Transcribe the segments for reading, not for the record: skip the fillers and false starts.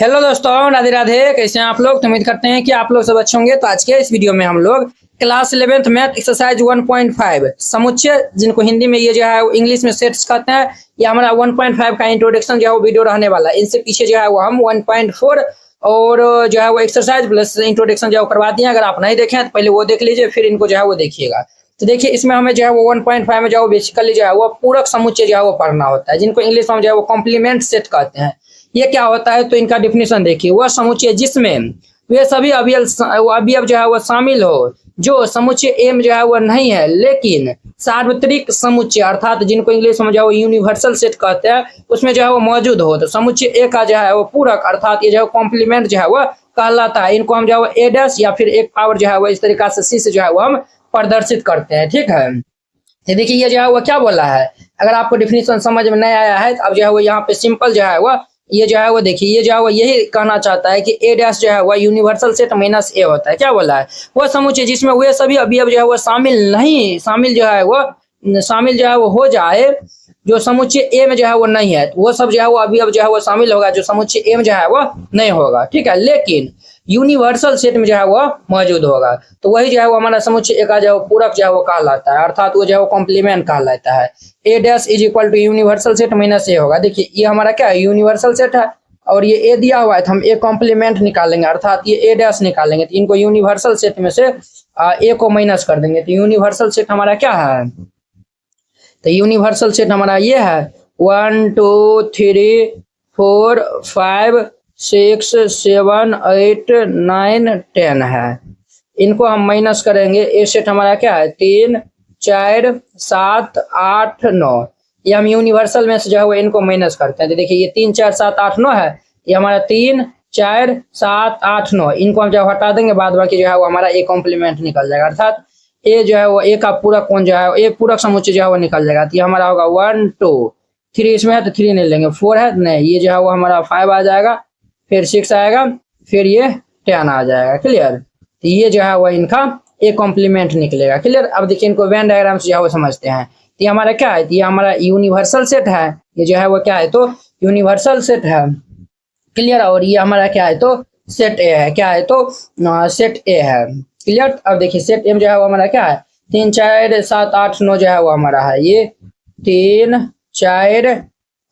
Hello दोस्तों, राधे राधे। कैसे हैं आप लोग? तो उम्मीद करते हैं कि आप लोग सब अच्छे होंगे। तो आज के इस वीडियो में हम लोग क्लास 11th मैथ एक्सरसाइज 1.5 समुच्चय, जिनको हिंदी में ये जो है वो इंग्लिश में सेट्स कहते हैं, ये हमारा 1.5 का इंट्रोडक्शन जो है वो वीडियो रहने वाला है। इनसे पीछे जो है वो हम 1.4 और जो है वो एक्सरसाइज प्लस इंट्रोडक्शन जो है वो करवा दिए। अगर आप नहीं देखें तो पहले वो देख लीजिए, फिर इनको जो है वो देखिएगा। तो देखिए, इसमें हमें जो है वो 1.5 में जो है वो बेसिकली जो है वो पूरक समुच्चय जो है वो पढ़ना होता है, जिनको इंग्लिश में जो है वो कॉम्प्लीमेंट सेट कहते हैं। ये क्या होता है? तो इनका डिफिनेशन देखिए। वह समुच्चय जिसमें वे सभी अवयव जो है वो शामिल हो जो समुच्चय ए में जो है वो नहीं है, लेकिन सार्वत्रिक समुच्चय अर्थात जिनको इंग्लिश में जो है वो यूनिवर्सल सेट कहते हैं, उसमें जो है वो मौजूद हो। तो समुच्चय ए का जो है वो पूरक अर्थात ये जो है कॉम्प्लीमेंट जो है वो कहलाता है। इनको हम जो है वो ए डैश या फिर एक पावर जो है वो इस तरीका से सी से जो है वो हम प्रदर्शित करते हैं। ठीक है, तो देखिए ये जो है वो क्या बोला है। अगर आपको डिफिनेशन समझ में नहीं आया है तो अब जो है वो यहाँ पे सिंपल जो है वो ये जो है वो देखिए, ये जो है वो यही कहना चाहता है कि ए डैश जो है वो यूनिवर्सल सेट माइनस ए होता है। क्या बोला है? वो समुच्चय जिसमें वे सभी अवयव जो है वो शामिल जो है वो हो जाए जो समुच्चय ए में जो है वो नहीं है, तो वो सब जो है वो अवयव जो है वो शामिल होगा जो समुच्चय ए में जो है वो नहीं होगा। ठीक है, लेकिन यूनिवर्सल सेट में जो है वो मौजूद होगा। तो वही जो है वो हमारा समुच्चय ए का जो है पूरक जो है वो कहलाता है, अर्थात वो जो है वो कॉम्प्लीमेंट कहलाता है। A dash is equal to universal set minus A होगा। देखिए ये हमारा क्या है, यूनिवर्सल सेट है और ये ए दिया हुआ है, तो हम ए कॉम्प्लीमेंट निकालेंगे अर्थात ये ए डैश निकालेंगे। तो इनको यूनिवर्सल सेट में से ए को माइनस कर देंगे। तो यूनिवर्सल सेट हमारा क्या है? तो यूनिवर्सल सेट हमारा ये है 1 2 3 4 5 6 7 8 9 10 है। इनको हम माइनस करेंगे। ए सेट हमारा क्या है 3 4 7 8 9। ये हम यूनिवर्सल में से जो है वो इनको माइनस करते हैं। तो देखिए ये 3 4 7 8 9 है, ये हमारा 3 4 7 8 9। इनको हम जब हटा देंगे बाद बाकी जो है वो हमारा ए कॉम्प्लीमेंट निकल जाएगा, अर्थात ए जो है वो ए का पूरक कौन जो है ए पूरक समुच्चय जो है वो निकल जाएगा। तो ये हमारा होगा 1 2 3 इसमें है तो 3 नहीं लेंगे, 4 है नहीं, ये जो है वो हमारा 5 आ जाएगा, फिर 6 आएगा, फिर ये 10 आ जाएगा। क्लियर? तो ये जो है वो इनका ए कॉम्प्लीमेंट निकलेगा। क्लियर? अब देखिए इनको वेन डायग्राम से जो है वो समझते हैं। तो ये हमारा क्या है? ये हमारा यूनिवर्सल सेट है। ये जो है वो क्या है? तो यूनिवर्सल सेट है। क्लियर? और ये हमारा क्या है? तो सेट ए है। क्या है? तो सेट ए है। क्लियर? अब देखिए सेट ए में जो है वो हमारा क्या है 3 4 7 8 9 जो है वो हमारा है ये 3 4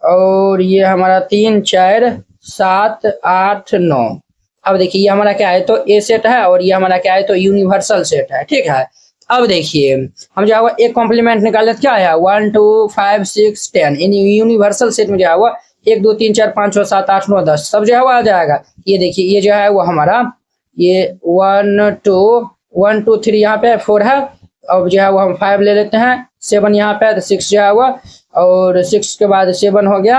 और ये हमारा 3 4 7 8 9। अब देखिए ये हमारा क्या है? तो ए सेट है और ये हमारा क्या है? तो यूनिवर्सल सेट है। ठीक है, अब देखिए हम जो है वो एक कॉम्प्लीमेंट निकाले तो क्या है 1 2 5 6 10। इन यूनिवर्सल सेट में जो है वो 1 2 3 4 5 6 7 8 9 10 सब जो है वो आ जाएगा। ये देखिए ये जो है वो हमारा ये 1 2 3 यहाँ पे 4 है। अब जो है वो हम 5 ले लेते हैं, 7 यहाँ पे तो 6 जो है वो, और 6 के बाद 7 हो गया,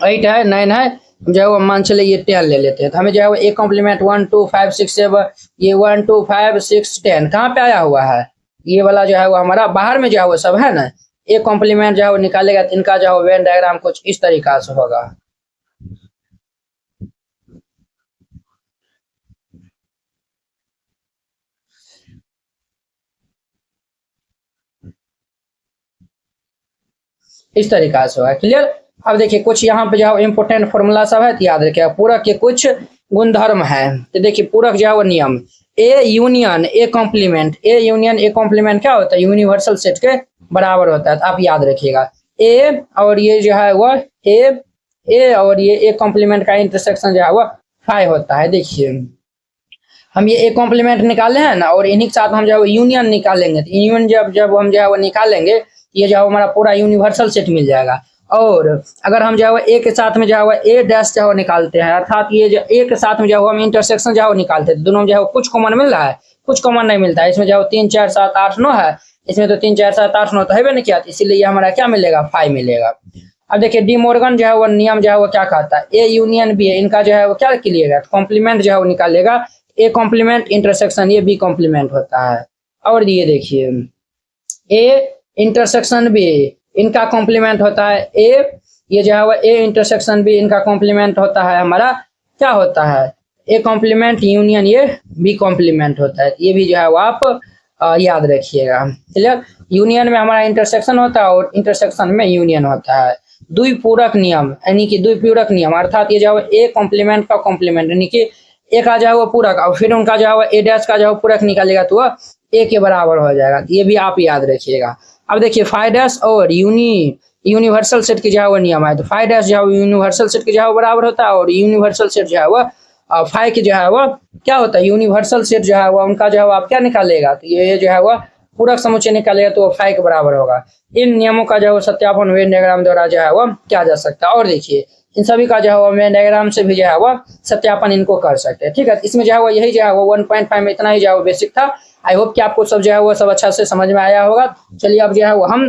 8 है, 9 है, जो है वो मान चले ये 10 ले लेते हैं। तो हमें जो है वो एक कॉम्प्लीमेंट 1 2 5 6 7 ये 1 2 5 6 10 कहाँ पे आया हुआ है? ये वाला जो है वो हमारा बाहर में जो है वो सब है ना। एक कॉम्प्लीमेंट जो है वो निकालेगा तो इनका जो है वेन डायग्राम कुछ इस तरीका से होगा। इस तरीका से होगा। क्लियर? अब देखिए कुछ यहाँ पे जो है इंपोर्टेंट फॉर्मूला सब है तो याद रखिएगा। पूरक के कुछ गुणधर्म है। तो देखिए पूरक जो है वो नियम A union A complement, A union A complement क्या होता है? यूनिवर्सल सेट के बराबर होता है। तो आप याद रखिएगा ए और ये जो है वो ए और ये ए कॉम्प्लीमेंट का इंटरसेक्शन जो है वो 5 होता है। देखिए हम ये ए कॉम्प्लीमेंट निकाले हैं ना, और इन्हीं के साथ हम जो है यूनियन निकालेंगे। तो यूनियन जब हम जो है वो निकालेंगे ये जो है हमारा पूरा यूनिवर्सल सेट मिल जाएगा। और अगर हम जो है ए के साथ में जो है ए डैश जो है निकालते हैं, अर्थात ये जो ए के साथ में जो है हम इंटरसेक्शन जो है निकालते हैं, दोनों में जो है कुछ कॉमन मिल रहा है, कुछ कॉमन नहीं मिलता है। इसमें जो है 3 4 7 8 9 है, इसमें तो 3 4 7 8 9 तो है नहीं किया, इसीलिए हमारा क्या मिलेगा 5 मिलेगा। अब देखिए डी मॉर्गन जो है वो नियम जो है वो क्या कहता है ए यूनियन बी है, इनका जो है वो क्या लिखिएगा कॉम्प्लीमेंट जो है वो निकालेगा। ए कॉम्प्लीमेंट इंटरसेक्शन ये बी कॉम्प्लीमेंट होता है। और ये देखिए ए इंटरसेक्शन बी इनका कॉम्प्लीमेंट होता है ए, ये जो है वो ए इंटरसेक्शन बी इनका कॉम्प्लीमेंट होता है हमारा क्या होता है ए कॉम्प्लीमेंट यूनियन ये बी कॉम्प्लीमेंट होता है। ये भी जो है वो आप याद रखिएगा। क्लियर? यूनियन में हमारा इंटरसेक्शन होता है और इंटरसेक्शन में यूनियन होता है। द्विपूरक नियम, यानी कि द्विपूरक नियम अर्थात ये जो है ए कॉम्प्लीमेंट का कॉम्प्लीमेंट, यानी कि ए का जो है वो पूरक और फिर उनका जो है ए डैश का जो है पूरक निकालेगा तो वह ए के बराबर हो जाएगा। ये भी आप याद रखिएगा। अब देखिए फाइव डैश और यूनिवर्सल सेट की जो है वो नियम है, तो फाइव डैश जो है यूनिवर्सल सेट की जो है बराबर होता है और यूनिवर्सल सेट जो है वह फाइव की जो है वह क्या होता है, यूनिवर्सल सेट जो है वह उनका जो है आप क्या निकालेगा, तो ये जो है वह पूरक समुच्चय निकालेगा तो फाइव के बराबर होगा। इन नियमों का जो है सत्यापन वेन डायग्राम द्वारा जो है वह किया जा सकता है। और देखिए इन सभी का जो है वो वेन डायग्राम से भी जो है वह सत्यापन इनको कर सकते हैं। ठीक है, इसमें जो है वो यही जो है वो 1.5 में इतना ही जो है वो बेसिक था। आई होप कि आपको सब जो है वो सब अच्छा से समझ में आया होगा। चलिए अब जो है वो हम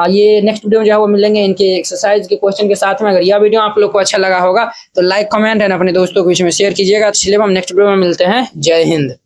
ये नेक्स्ट वीडियो में जो है वो मिलेंगे इनके एक्सरसाइज के क्वेश्चन के साथ में। अगर यह वीडियो आप लोग को अच्छा लगा होगा तो लाइक कमेंट एंड अपने दोस्तों के बीच में शेयर कीजिएगा। चलिए हम नेक्स्ट वीडियो में मिलते हैं। जय हिंद।